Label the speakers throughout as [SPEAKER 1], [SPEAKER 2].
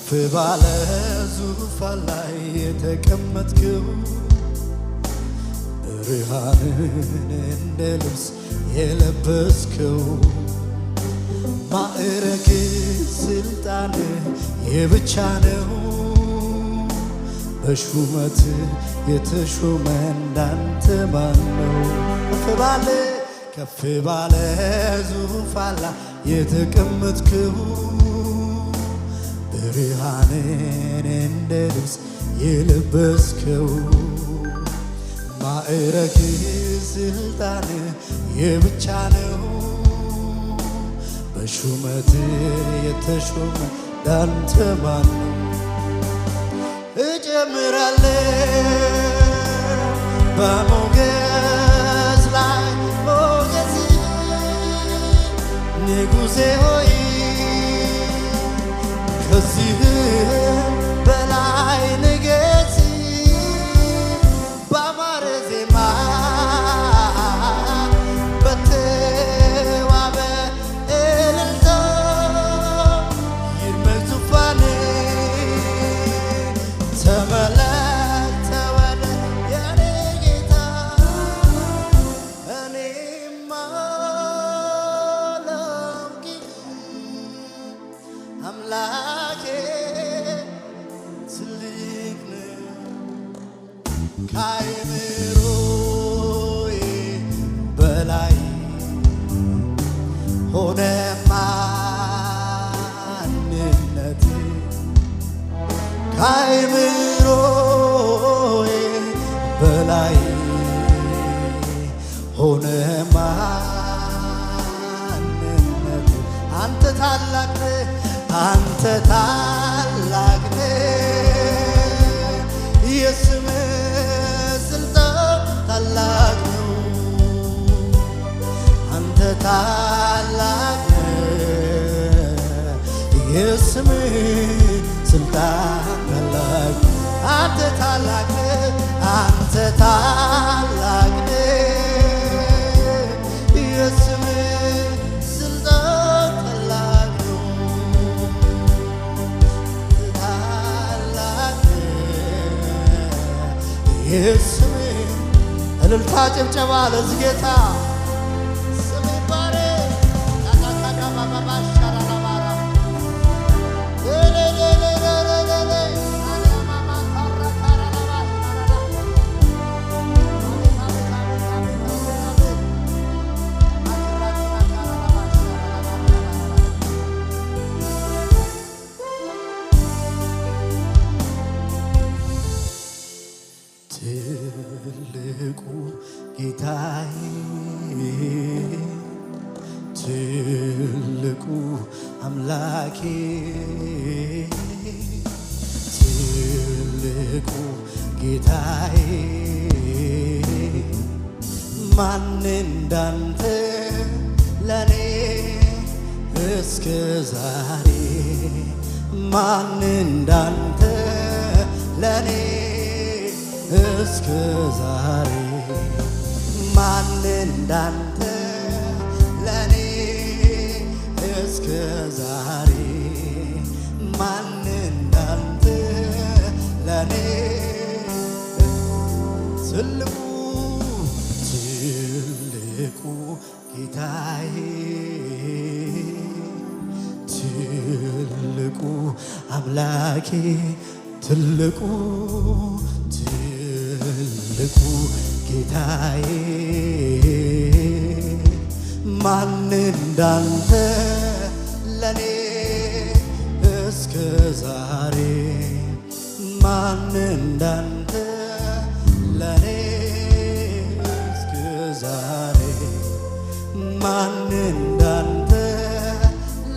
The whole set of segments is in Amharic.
[SPEAKER 1] ከፍ ባለ ዙፋን ላይ የተቀመጥከው ብርሃንን እንደ ልብስ የለበስከው ማዕረግ ስልጣን የብቻ ነው። በሹመት የተሾመ እንዳንተ ማን ነው? ከፍ ባለ ዙፋን ላይ የተቀመጥከው ብርሃንን እንደ ልብስ የለበስከው ማዕረግ ስልጣን የብቻ ነው። በሹመት የተሾመ እንዳንተ ማን ነው? እጨምራለሁ በሞገስ ላይ ሞገስ ንጉሴ ሆይ ከዚህ በላይ ንገስ ባማረ ዜማ በተዋበ እልልታ ይርመቅ ዙፋን ተመለክ ተወደድ የኔ ጌታ እኔማ ላውቅ አምላኬ ትልቅ ነው ከአእምሮዬ በላይ ሆነ ማንነቴ ከአእምሮዬ በላይ ሆነ ማንነቴ አንተ ታላቅ ነህ አንተ ታላቅ ነህ የስምህ ስልጣን ታላቅ ነው። አንተ ታላቅ ነህ የስምህ ስልጣን ታላቅ አንተ ታላቅ ነህ አንተ ታላቅ ነህ የስምህ ስልጣን ታላቅ ነው። ታላቅ ነህ የስምህ እልልታ ጭብጨባ ለዚህ ጌታ ስም ይባረክ። ትልቁ ጌታዬ ትልቁ አምላኬ ትልቁ ጌታዬ ማን እንዳንተ ለኔ እስከ ዛሬ ማን እንዳንተ ለኔ እስከ ዛሬ ማን እንዳንተ ለኔ እስከ ዛሬ ማን እንዳንተ ለኔ ትልቁ ትልቁ ጌታዬ ትልቁ አምላኬ ትልቁ ትልቁ ጌታዬ ማን እንዳንተ ለኔ እስከ ዛሬ ማን እንዳንተ ለኔ እስከ ዛሬ ማን እንዳንተ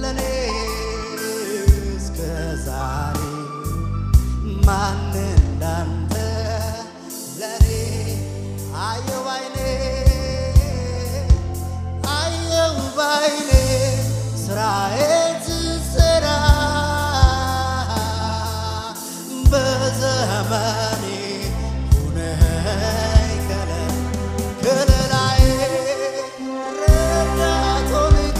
[SPEAKER 1] ለኔ እስከ ዛሬ ማን እንዳንተ ለኔ አየው ባይኔ አየው ባይኔ ስራዬን ስሰራ በዘመኔ ሁነኝ ከለላዬ ረዳት ሆነኝ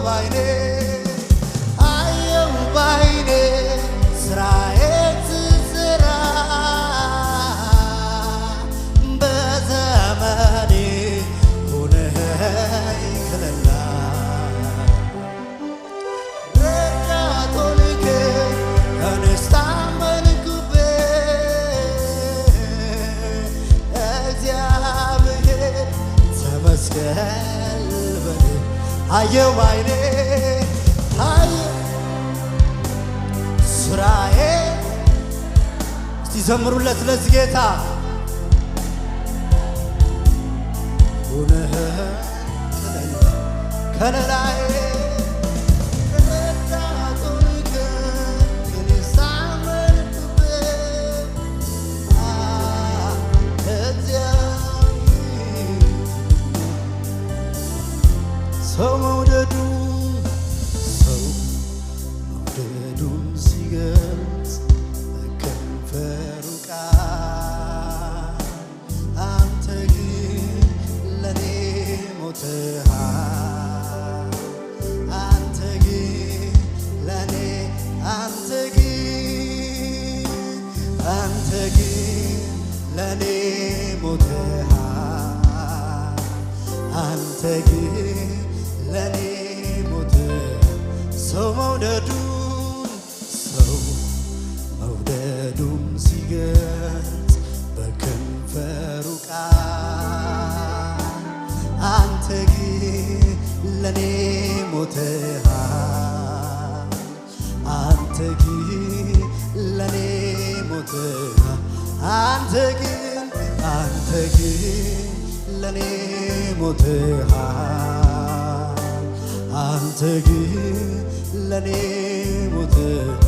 [SPEAKER 1] ባይኔ አየው ባይኔ ስራዬ ስራ በዘመኔ ሆነኸኝ ከለላ ረዳት ሆንከኝ እኔስ ታመንኩብህ እግዚአብሔር ተመስገን በል አየው ባይኔ ስራዬ እስቲ ዘምሩለት ለዚህ ጌታ ሆነኸኝ ከለላዬ ረዳት ሆንከኝ እኔስ ታመንኩብህ እግዚአብሔር ሰው መውደዱን ሲገልጽ በከንፈሩ ቃል አንተ ግን ለኔ ሞተሃል አንተ ግን ለኔ አንተ ግን ለኔ ሞተሃል አንተ ግን ለኔ ሞተሃል ሰው መውደዱን ሲገልጽ በከንፈሩ ቃል አንተ ግን ለኔ ሞተሃል አንተ ግን ለኔ ሞተሃል አንተ ግን ለኔ ሞተሃል አንተ ግን ለኔ ሞተሃል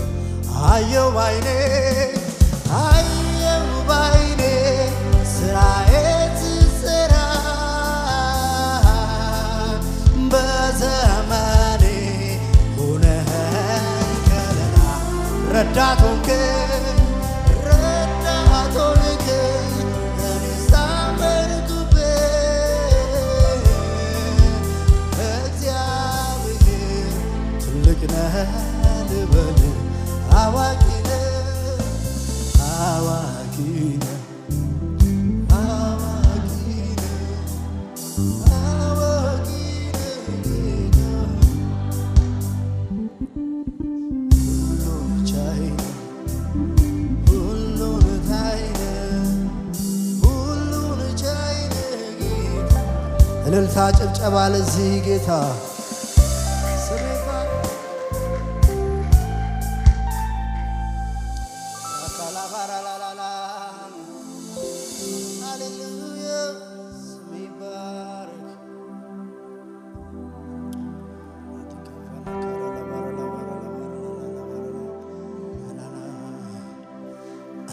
[SPEAKER 1] አየው ባይኔ ስራዬ ስራ በዘመኔ ሆነኸኝ ከለላ ረዳት ሆንከኝ እኔስ ታመንኩብህ እግዚአብሔር ትልቅ ነህ ልበል አዋቂ ነህ ሁሉን ቻይ ነህ ጌታ እልልታ ጭብጨባ ለዚህ ጌታ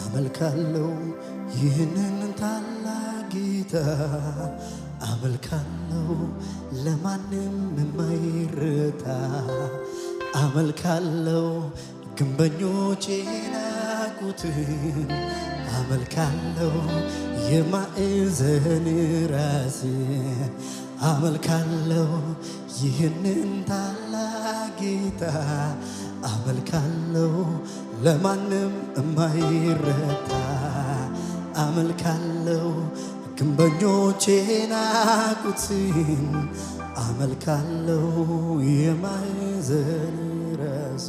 [SPEAKER 1] አመልካለሁ ይህንን ታላቅ ጌታ አመልካለሁ ለማንም የማይረታ አመልካለሁ ግንበኞች የናቁትን አመልካለሁ የማዕዘን ራስ አመልካለሁ ይህንን ታላቅ ጌታ አመልካለሁ ለማንም የማይረታ አመልካለሁ ግንበኞች የናቁትን አመልካለሁ የማዕዘን ራስ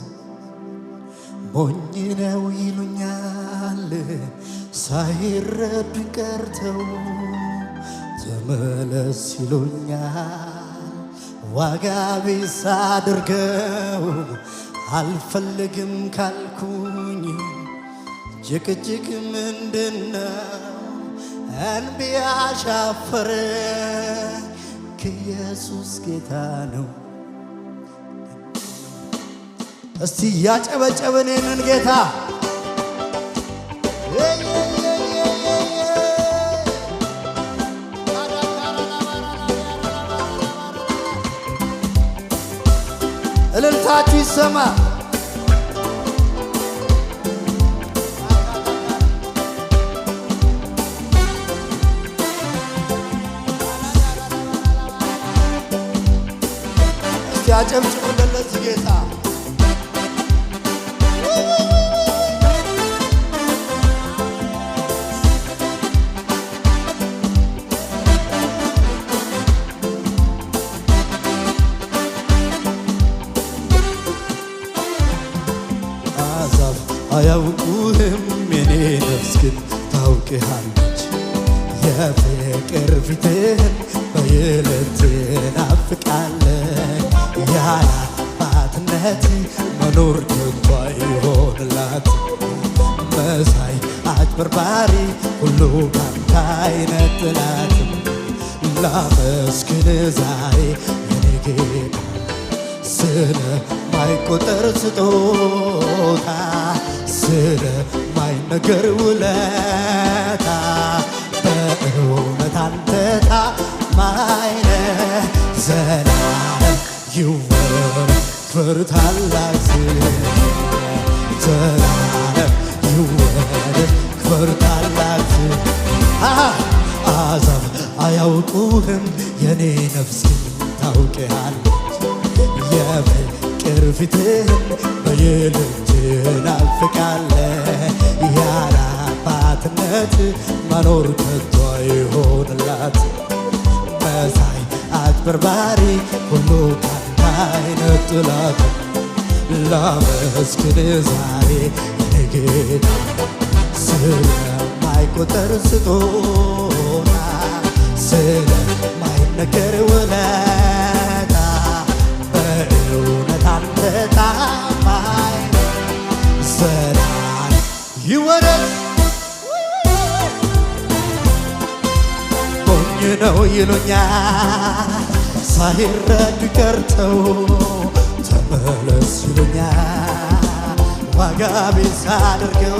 [SPEAKER 1] ሞኝ ነው ይሉኛል ሳይረዱኝ ቀርተው ተመለስ ይሉኛል ዋጋ ቢስ አድርገው አልፈልግም ካልኩኝ ጭቅጭቅ ምንድነው እንቢ አሻፈረኝ ከኢየሱስ ጌታ ነው እስቲ ያጨበጨበን ይህንን ጌታ እልልታችሁ ይሰማ እስቲ አጨብጭቡለት ለዚህ ጌታ። አሕዛብ አያውቁህም የኔ ነፍስ ግን ታውቅሃለች። የፍቅር ፊትህን በየዕለት ትናፍቃለች። ያለ አባትነት መኖር ከቶ አይሆንላት። መሳይ አጭበርባሪ ሁሉ ካንተ አይነጥላትም። ላመስግን ዛሬ የኔ ጌታ ስለማይቆጠር ስጦታ ስለማይነገር ውለታ በእውነት አንተ ታማኝ ነህ። ዘላለም ይወደድ ታላቅ ስምህ ዘላለም ይወደድ ታላቅ ስምህ። አሕዛብ አያውቁህም የኔ ነፍስ ግን ታውቅሃለች። የፍቅር ፊትህን በየዕለት ትናፍቃለህ። ያለ አባትነት መኖር ከቶ አይሆንላት። መሳይ አጭበርባሪ ሁሉ ካንተ አይነጥላት። ላመስግን ዛሬ የኔ ጌታ ስለማይቆጠር ስጦታ ስለማይነገር ውለታ በእውነት አንተ ታማኝ ነህ። ዘላለም ይወደድ ሞኝ ነው ይሉኛል ሳይረዱ ቀርተው ተመለስ ይሉኛል ዋጋ ቢስ አድርገው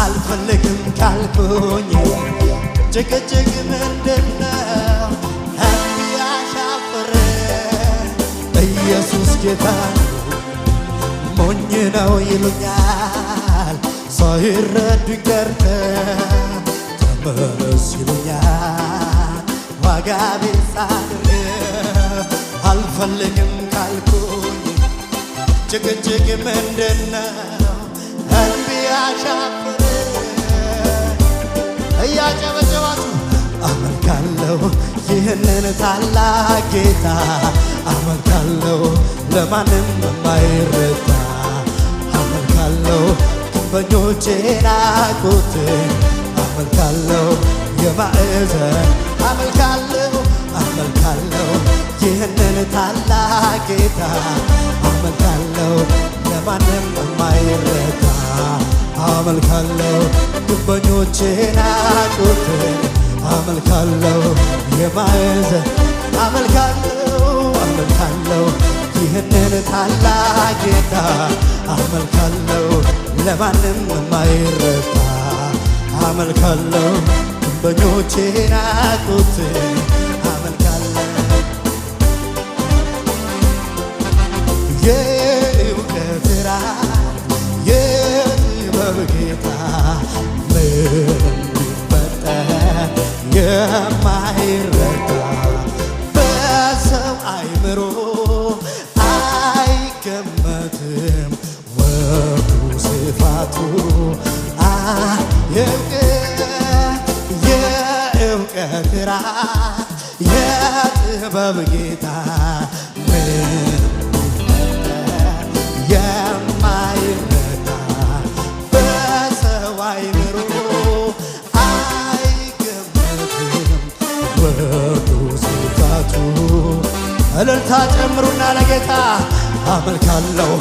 [SPEAKER 1] አልፈልግም ካልኩኝ ጭቅጭቅ ምንድነው የሚያሻፍር? ኢየሱስ ጌታ ሞኝ ነው ይሉኛል ሳይረዱ ቀርተው ተመለስ ይሉኛል ዋጋ ቢስ አድርገው አልፈልግም ካልኩኝ ጭቅጭቅ ምንድነው የሚያሻፍር? እያጨበጨባችሁ አመልካለሁ ይህንን ታላቅ ጌታ አመልካለሁ ለማንም የማይረታ አመልካለሁ ግንበኞቼ ናቁትን አመልካለሁ የማዕዘን አመልካለሁ አመልካለሁ ይህንን ታላቅ ጌታ አመልካለሁ ለማንም የማይረታ አመልካለሁ ግንበኞቼ ናቁትን አመልካለሁ የማዕዘን አመልካለሁ አመልካለሁ ይህንን ታላቅ ጌታ አመልካለሁ ለማንም የማይረታ አመልካለሁ ግንበኞቼ ናቁትን አመልካለሁ የእውቀት ራስ የጥበብ ጌታ ምንም ቢፈጠር የማይረታ በሰው አይምሮ አይገመትም ወርዱ ስፋቱ የእውቀት ራስ የጥበብ ጌታ ምንም ቢፈጠር የማይረታ በሰው አይምሮ አይገመትም ወርዱ ስፋቱ። እልልታ ጨምሩና ለጌታ አመልካለሁ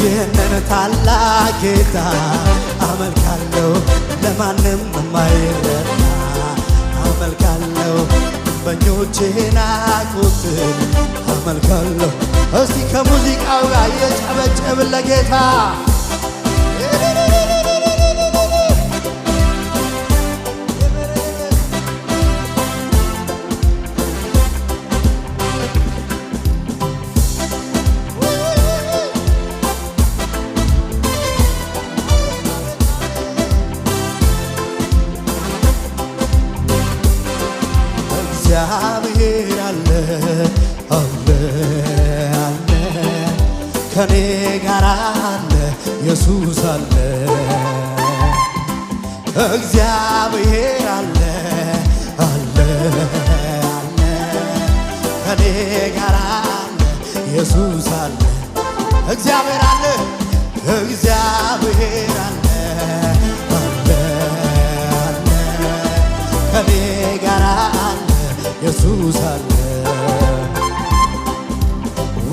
[SPEAKER 1] ይህንን ታላቅ ጌታ አመልካለሁ ለማንም የማይረታ አመልካለሁ ግንበኞቼ ናቁትን አመልካለሁ። እስቲ ከሙዚቃው ጋር እየጨበጨብን ለጌታ እግዚአብሔር አለ አለ ከኔ ጋር አለ ኢየሱስ አለ እግዚአብሔር አለ አለ አለ ከኔ ጋር አለ ኢየሱስ አለ እግዚአብሔር አለ እግዚአብሔር አለ አለ አለ ከኔ ጋር አለ ኢየሱስ አለ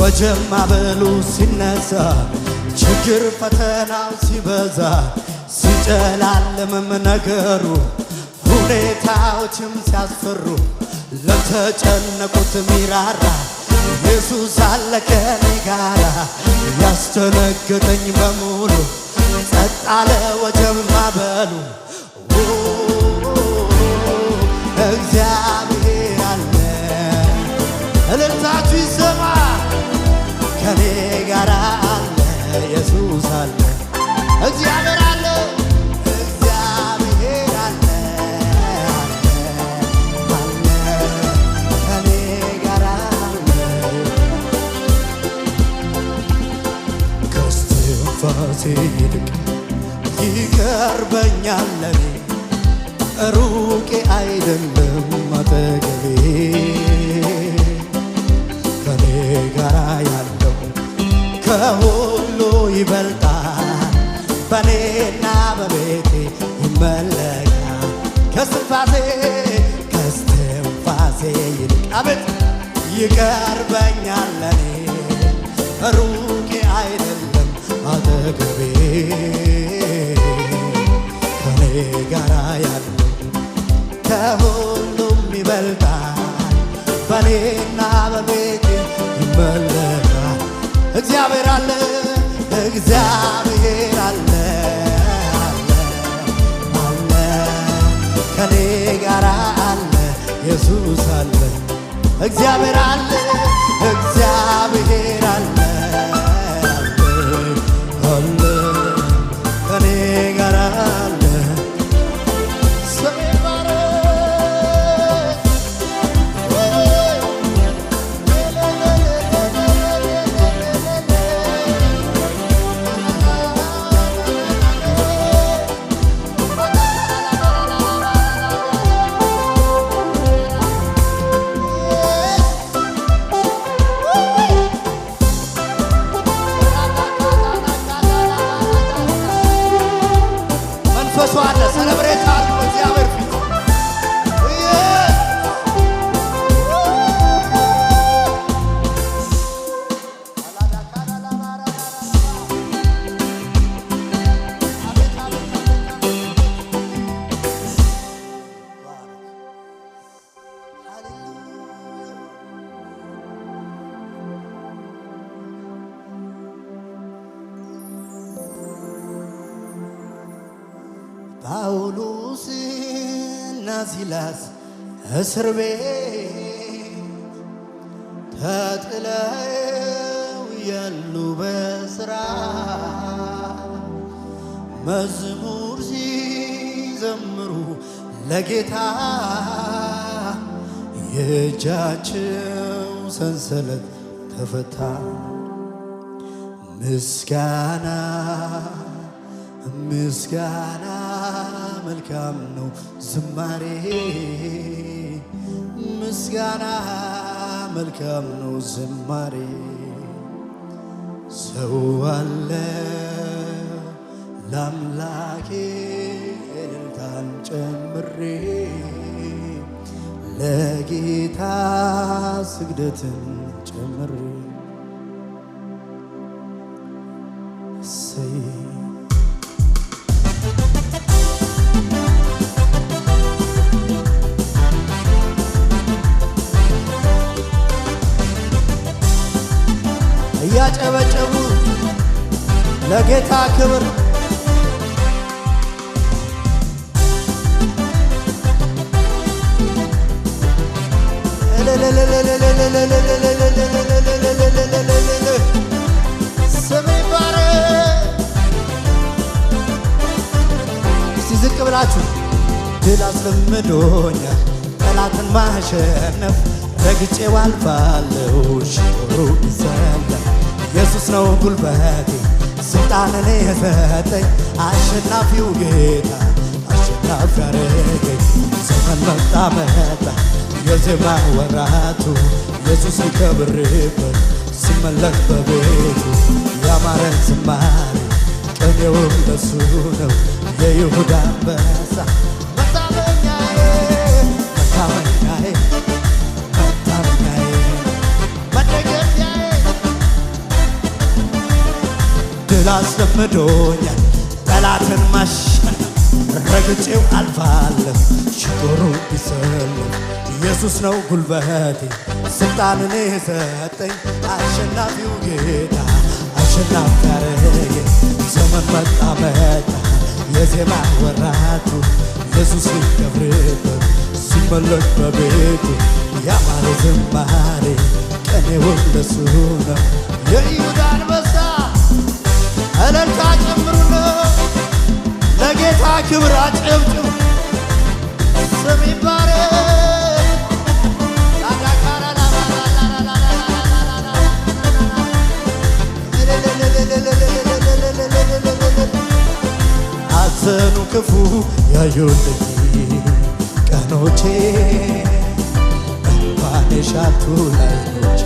[SPEAKER 1] ወጀብ ማዕበሉ ሲነሳ ችግር ፈተናው ሲበዛ ሲጨላለምም ነገሩ ሁኔታዎችም ሲያስፈሩ ለተጨነቁት ሚራራ ኢየሱስ አለ ከኔ ጋራ ያስደነገጠኝ በሙሉ ጸጥ አለ ወጀብ ማዕበሉ እግዚአብሔር አለ እልልታችሁ ይሰማ ከኔ ጋር አለ ኢየሱስ አለ እግዚአብሔር አለ እግዚአብሔር አለ አለ ከኔ ጋር አለ ከእስትንፋሴ ይልቅ ይቀርበኛል ለኔ ሩቄ አይደለም አጠገቤ ከኔ ጋር ያለው ከሁሉ ይበልጣል በኔና በቤቴ ይመለካል ከስትንፋሴ ይልቅ አቤት ይቀርበኛል ለኔ ሩቄ አይደለም አጠገቤ ከኔ ጋር ያለው ከሁሉም ይበልጣል በኔና በቤቴ ይመለካል እግዚአብሔር አለ እግዚአብሔር አለ አለ አለ ከኔ ጋር አለ ኢየሱስ አለ እግዚአብሔር አለ እግዚአብሔር አለ አለ ከኔ ጋር አለ ሰለብሬት አድርጉ እግዚአብሔር ፊት ጳውሎስና ሲላስ እስር ቤት ተጥለው ያሉ በስራ መዝሙር ሲዘምሩ ለጌታ የእጃቸው ሰንሰለት ተፈታ ምስጋና ምስጋና መልካም ነው ዝማሬ ምስጋና መልካም ነው ዝማሬ ሰው አለ ለአምላኬ እልልታን ጨምሬ ለጌታ ስግደትን ጨምሬ እያጨበጨቡ ለጌታ ክብር ስም ይባረክ። እስቲ ዝቅ ብላችሁ ድል አስለምዶኛል ጠላትን ማሸነፍ ረግጬው አልፋለሁ ሽሩ ይሰላል ኢየሱስ ነው ጉልበቴ ስልጣንን የሰጠኝ አሸናፊው ጌታ አሸናፊ ያረገኝ ዘመን መጣ መጣ የዜማ ወራቱ ኢየሱስ ሊከብርበት ሲመለክ በቤቱ ያማረን ዝማሬ ቅኔውም ለሱ ነው የይሁዳ አንበሳ መታመኛዬ መታመኛዬ መታመኛዬ መደገፊያዬ ድል አስለምዶኛል ጠላትን ማሸነፍ ረግጬው አልፋለሁ ሽጦሩ ቢሰለፍ ኢየሱስ ነው ጉልበቴ ስልጣንን የሰጠኝ አሸናፊው ጌታ አሸናፊ ያረገኝ ዘመን መጣ መጣ የዜማ ወራቱ ኢየሱስ ሊከብርበት ሲመለክ በቤቱ ያማረ ዝማሬ ቅኔውም ለሱ ነው የይሁዳ አንበሳ እልልታ ጨምሩና ለጌታ ክብር አጨብጭቡ ስም ይባረክ አዘኑ ክፉ ያዩልኝ ቀኖቼ እንኳን የሻቱ ላይኖቼ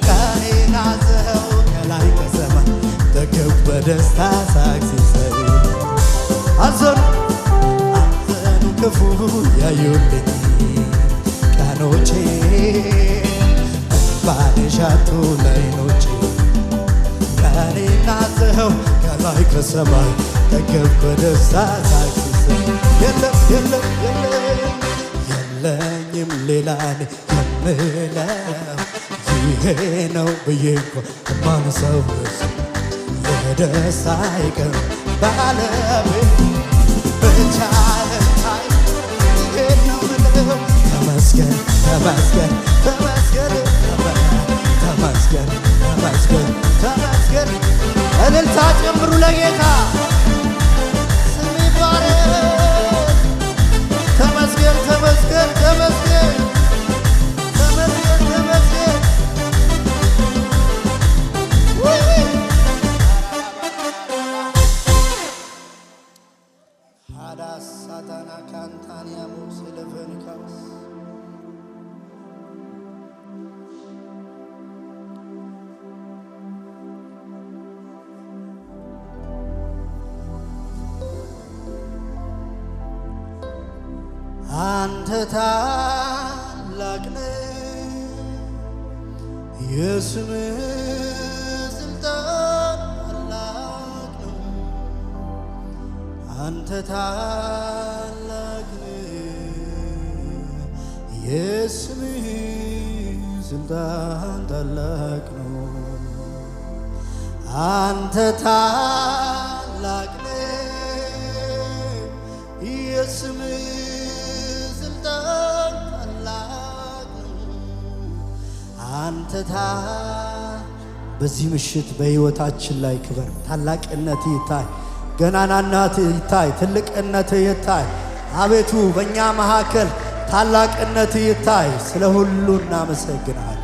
[SPEAKER 1] ቀኔን አዘው ከላይ ከሰማይ ጠገብ በደስታ ሳቅ ሲሰይ አዘኑ ክፉ ያዩልኝ ቀኖቼ እንኳን የሻቱ ላይኖቼ ቀኔን አዘው ከላይ ከሰማይ ጠገብ በደስታ ሳቅ ሲሰይ የለም የለም የለም የለኝም ሌላ የምለው ይሄ ነው ብዬ እንኳ የማነሳው የደስታዬ ቀን ባለቤት ብቻህን ታይ ይሄ ነው ምለው ተመስገን ተመስገን ተመስገን ተመስገን ተመስገን ተመስገን እልልታ ጨምሩ ለጌታ ስም ይባረክ ተመስገን ተመስገን ተመስገን ተመስገን ተመስገን ሃዳስ ሳታና ካንታንያሙ ስለፈኒካስ አንተ ታላቅ ነህ የስምህ ስልጣን ታላቅ ነው አንተ ታላቅ ነህ የስምህ ስልጣን ታላቅ ነው አንተ ታላቅ ነህ የስምህ አንተታ በዚህ ምሽት በሕይወታችን ላይ ክበር ታላቅነት ይታይ ገናናነት ይታይ ትልቅነት ይታይ አቤቱ በእኛ መካከል ታላቅነት ይታይ ስለ ሁሉ እናመሰግናለን